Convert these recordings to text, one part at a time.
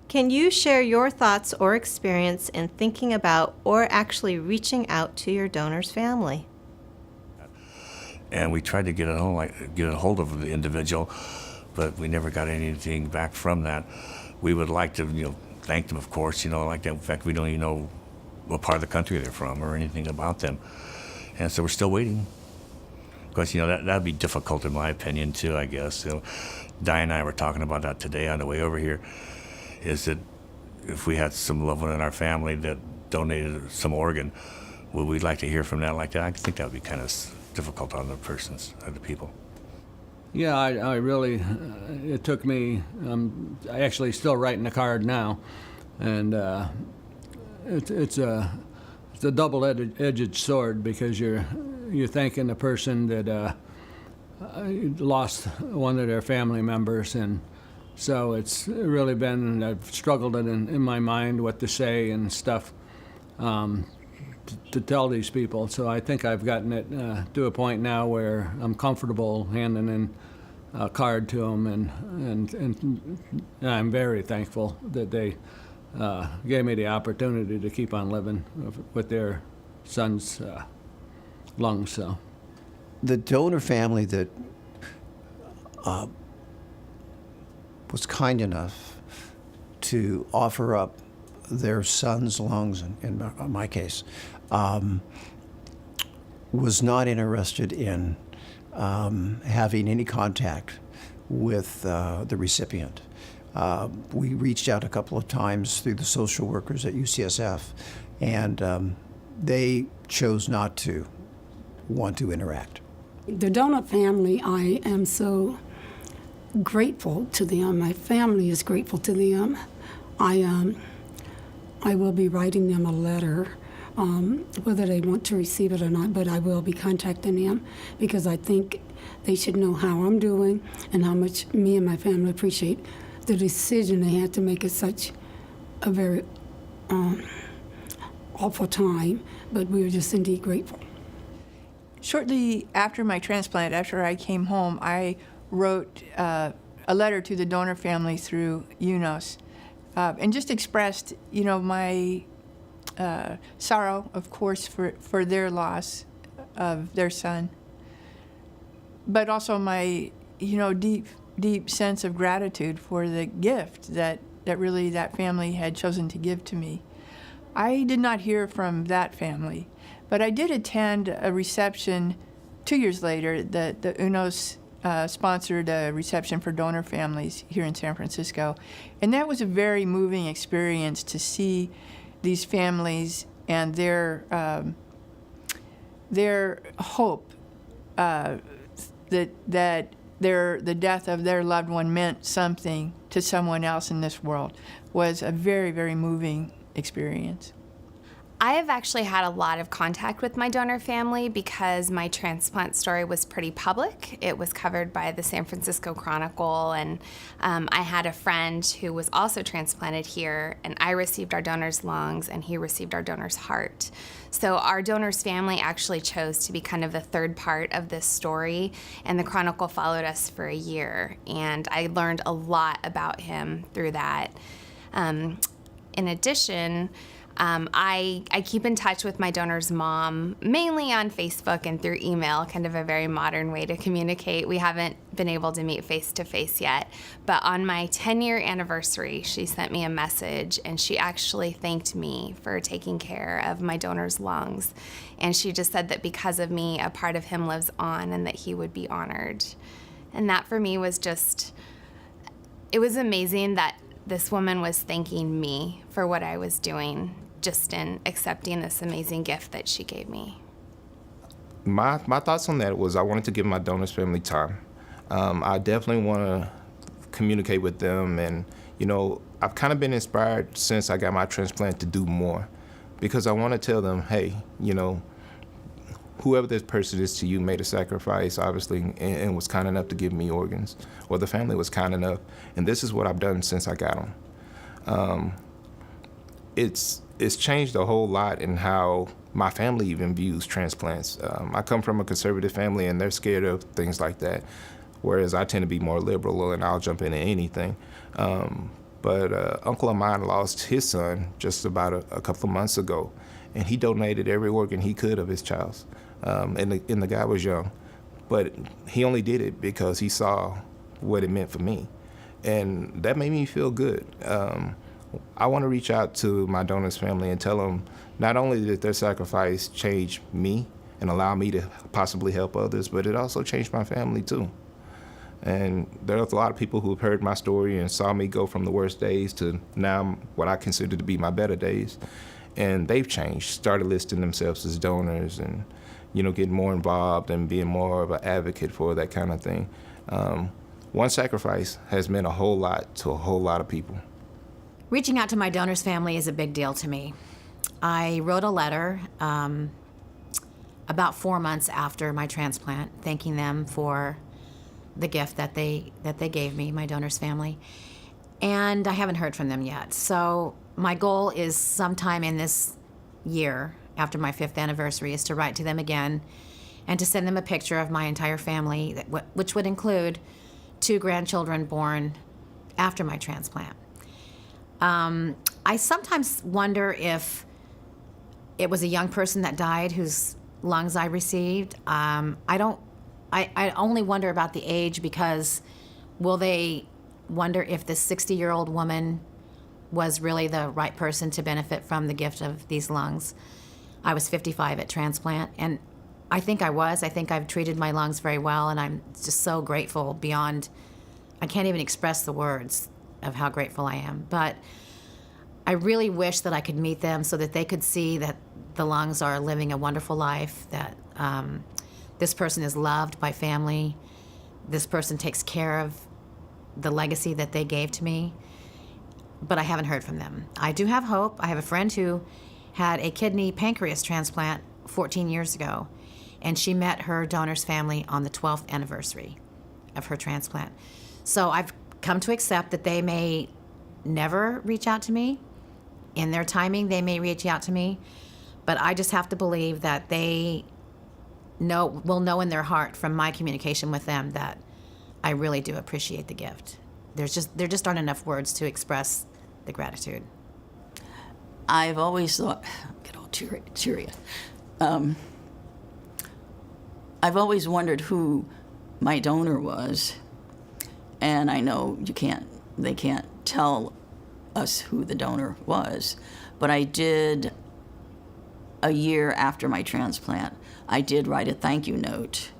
Can you share your thoughts or experience in thinking about or actually reaching out to your donor's family? And we tried to get a hold of the individual, but we never got anything back from that. We would like to, thank them, of course, like that. In fact, we don't even know what part of the country they're from or anything about them. And so we're still waiting. Of course, that'd be difficult in my opinion, too, I guess. So Diane and I were talking about that today on the way over here, is that if we had some loved one in our family that donated some organ, would we like to hear from that like that? I think that would be kind of difficult on the people. Yeah, I really, it took me, I actually still writing the card now, and it's a double-edged sword, because you're thanking the person that lost one of their family members, and so it's really been, I've struggled in my mind what to say and stuff to tell these people. So I think I've gotten it to a point now where I'm comfortable handing in a card to them, and I'm very thankful that they gave me the opportunity to keep on living with their son's lungs. So the donor family that was kind enough to offer up their son's lungs, in my case, was not interested in having any contact with the recipient. We reached out a couple of times through the social workers at UCSF, and they chose not to want to interact. The donor family, I am so grateful to them. My family is grateful to them. I will be writing them a letter, whether they want to receive it or not, but I will be contacting them, because I think they should know how I'm doing and how much me and my family appreciate the decision they had to make at such a very awful time, but we are just indeed grateful. Shortly after my transplant, after I came home, I wrote a letter to the donor family through UNOS, and just expressed, my sorrow, of course, for their loss of their son, but also my, deep sense of gratitude for the gift that really that family had chosen to give to me. I did not hear from that family, but I did attend a reception 2 years later. The UNOS sponsored a reception for donor families here in San Francisco, and that was a very moving experience to see these families and their hope that the death of their loved one meant something to someone else in this world was a very, very moving experience. I have actually had a lot of contact with my donor family because my transplant story was pretty public. It was covered by the San Francisco Chronicle, and I had a friend who was also transplanted here, and I received our donor's lungs and he received our donor's heart. So our donor's family actually chose to be kind of the third part of this story, and the Chronicle followed us for a year, and I learned a lot about him through that. In addition, I keep in touch with my donor's mom, mainly on Facebook and through email, kind of a very modern way to communicate. We haven't been able to meet face-to-face yet, but on my 10-year anniversary, she sent me a message, and she actually thanked me for taking care of my donor's lungs. And she just said that because of me, a part of him lives on and that he would be honored. And that for me was just, it was amazing that this woman was thanking me for what I was doing, just in accepting this amazing gift that she gave me. My thoughts on that was I wanted to give my donor's family time. I definitely want to communicate with them, and I've kind of been inspired since I got my transplant to do more, because I want to tell them, hey, whoever this person is to you made a sacrifice, obviously, and was kind enough to give me organs, or the family was kind enough, and this is what I've done since I got them. It's changed a whole lot in how my family even views transplants. I come from a conservative family, and they're scared of things like that, whereas I tend to be more liberal, and I'll jump into anything. But uncle of mine lost his son just about a couple of months ago, and he donated every organ he could of his child's. And the guy was young, but he only did it because he saw what it meant for me, and that made me feel good. I want to reach out to my donors' family and tell them not only did their sacrifice change me and allow me to possibly help others, but it also changed my family too. And there's a lot of people who have heard my story and saw me go from the worst days to now what I consider to be my better days. And they've changed, started listing themselves as donors and, getting more involved and being more of an advocate for that kind of thing. One sacrifice has meant a whole lot to a whole lot of people. Reaching out to my donors' family is a big deal to me. I wrote a letter about 4 months after my transplant, thanking them for the gift that they gave me, my donors' family, and I haven't heard from them yet. So my goal is sometime in this year, after my 5th anniversary, is to write to them again and to send them a picture of my entire family, which would include 2 grandchildren born after my transplant. I sometimes wonder if it was a young person that died whose lungs I received. I only wonder about the age because will they wonder if this 60-year-old woman was really the right person to benefit from the gift of these lungs? I was 55 at transplant, and I think I was. I think I've treated my lungs very well, and I'm just so grateful beyond, I can't even express the words of how grateful I am. But I really wish that I could meet them so that they could see that the lungs are living a wonderful life, that this person is loved by family, this person takes care of the legacy that they gave to me, but I haven't heard from them. I do have hope. I have a friend who had a kidney pancreas transplant 14 years ago, and she met her donor's family on the 12th anniversary of her transplant. So I've come to accept that they may never reach out to me. In their timing, they may reach out to me, but I just have to believe that they will know in their heart from my communication with them that I really do appreciate the gift. There just aren't enough words to express the gratitude. I've always thought, get all teary. I've always wondered who my donor was, and I know they can't tell us who the donor was, but I did, a year after my transplant, I did write a thank you note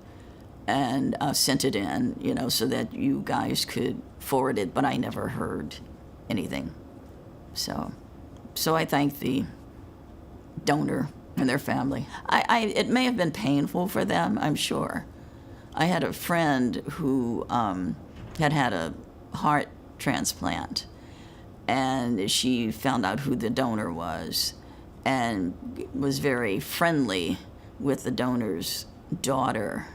and sent it in, so that you guys could forward it, but I never heard anything. So I thank the donor and their family. It may have been painful for them, I'm sure. I had a friend who had a heart transplant, and she found out who the donor was and was very friendly with the donor's daughter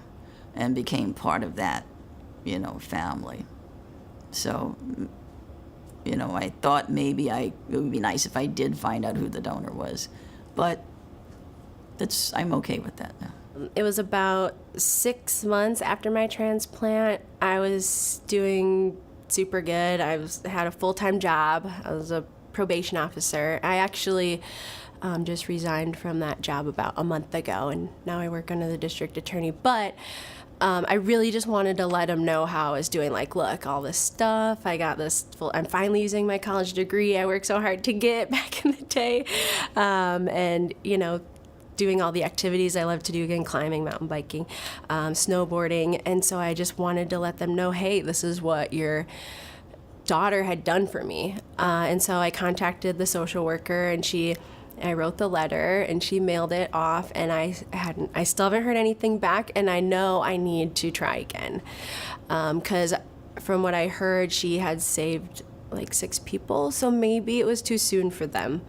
and became part of that, family. So, I thought maybe it would be nice if I did find out who the donor was, but I'm okay with that now. It was about 6 months after my transplant. I was doing super good. Had a full-time job. I was a probation officer. I actually just resigned from that job about a month ago, and now I work under the district attorney. But I really just wanted to let him know how I was doing. Like, look, all this stuff, I got this I'm finally using my college degree I worked so hard to get back in the day. And, doing all the activities I love to do again, climbing, mountain biking, snowboarding. And so I just wanted to let them know, hey, this is what your daughter had done for me. And so I contacted the social worker, and I wrote the letter, and she mailed it off, and I still haven't heard anything back, and I know I need to try again. 'Cause from what I heard, she had saved like 6 people, so maybe it was too soon for them.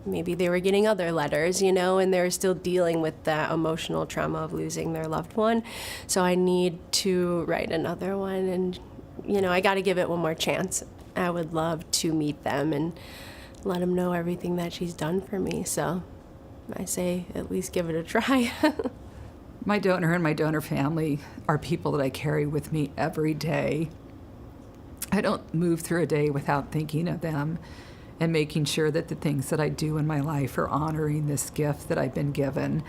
Maybe they were getting other letters, and they were still dealing with that emotional trauma of losing their loved one. So I need to write another one, and, I got to give it one more chance. I would love to meet them and let them know everything that she's done for me. So I say at least give it a try. My donor and my donor family are people that I carry with me every day. I don't move through a day without thinking of them and making sure that the things that I do in my life are honoring this gift that I've been given.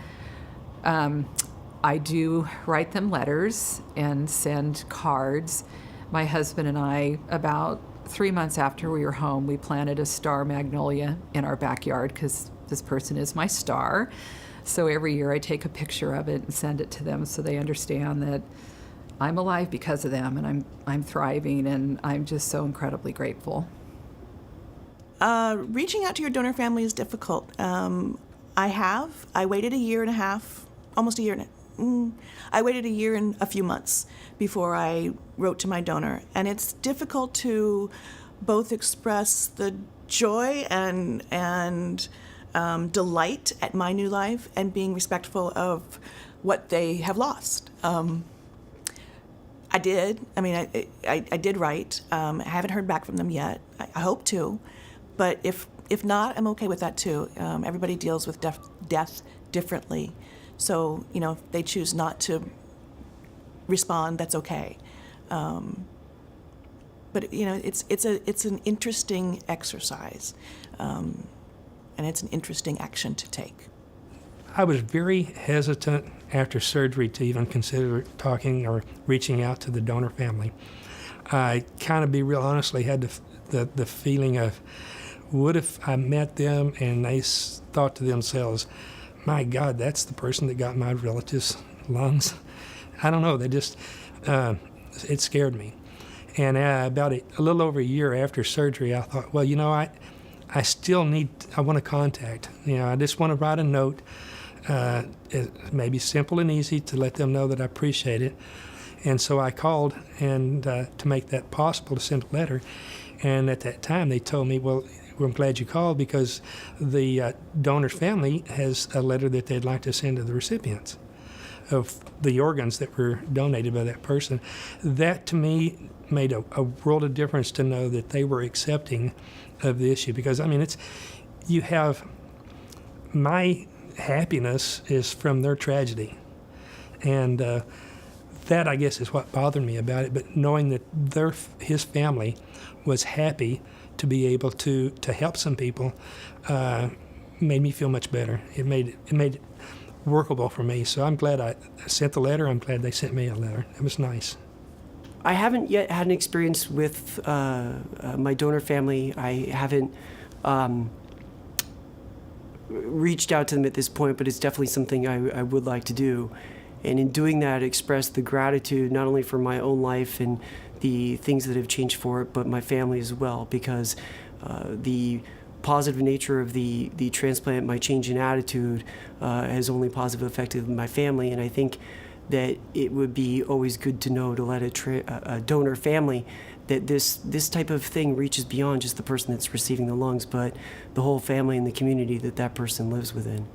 I do write them letters and send cards. My husband and I, about 3 months after we were home, we planted a star magnolia in our backyard because this person is my star. So every year I take a picture of it and send it to them so they understand that I'm alive because of them, and I'm thriving, and I'm just so incredibly grateful. Reaching out to your donor family is difficult. I waited a year and a half, almost a year I waited a year and a few months before I wrote to my donor. And it's difficult to both express the joy and delight at my new life and being respectful of what they have lost. I did. I mean, I did write. I haven't heard back from them yet. I hope to. But if not, I'm okay with that too. Everybody deals with death differently. So, you know, if they choose not to respond, that's okay. But, you know, it's an interesting exercise. And it's an interesting action to take. I was very hesitant after surgery to even consider talking or reaching out to the donor family. I kind of, be real honestly, had the feeling of, what if I met them and they thought to themselves, my God, that's the person that got my relative's lungs? I don't know. They just, it scared me. And about a little over a year after surgery, I thought, well, you know, I want to contact. You know, I just want to write a note. It may be simple and easy to let them know that I appreciate it. And so I called and to make that possible, to send a letter. And at that time, they told me, well, I'm glad you called because the donor's family has a letter that they'd like to send to the recipients of the organs that were donated by that person. That, to me, made a world of difference to know that they were accepting of the issue. Because, I mean, you have, my happiness is from their tragedy. And that, I guess, is what bothered me about it. But knowing that his family was happy to be able to help some people made me feel much better. It made it workable for me. So I'm glad I sent the letter. I'm glad they sent me a letter. It was nice. I haven't yet had an experience with my donor family. I haven't reached out to them at this point, but it's definitely something I would like to do. And in doing that, express the gratitude not only for my own life and the things that have changed for it, but my family as well, because the positive nature of the transplant, my change in attitude, has only positively affected my family. And I think that it would be always good to know, to let a donor family, that this type of thing reaches beyond just the person that's receiving the lungs, but the whole family and the community that person lives within.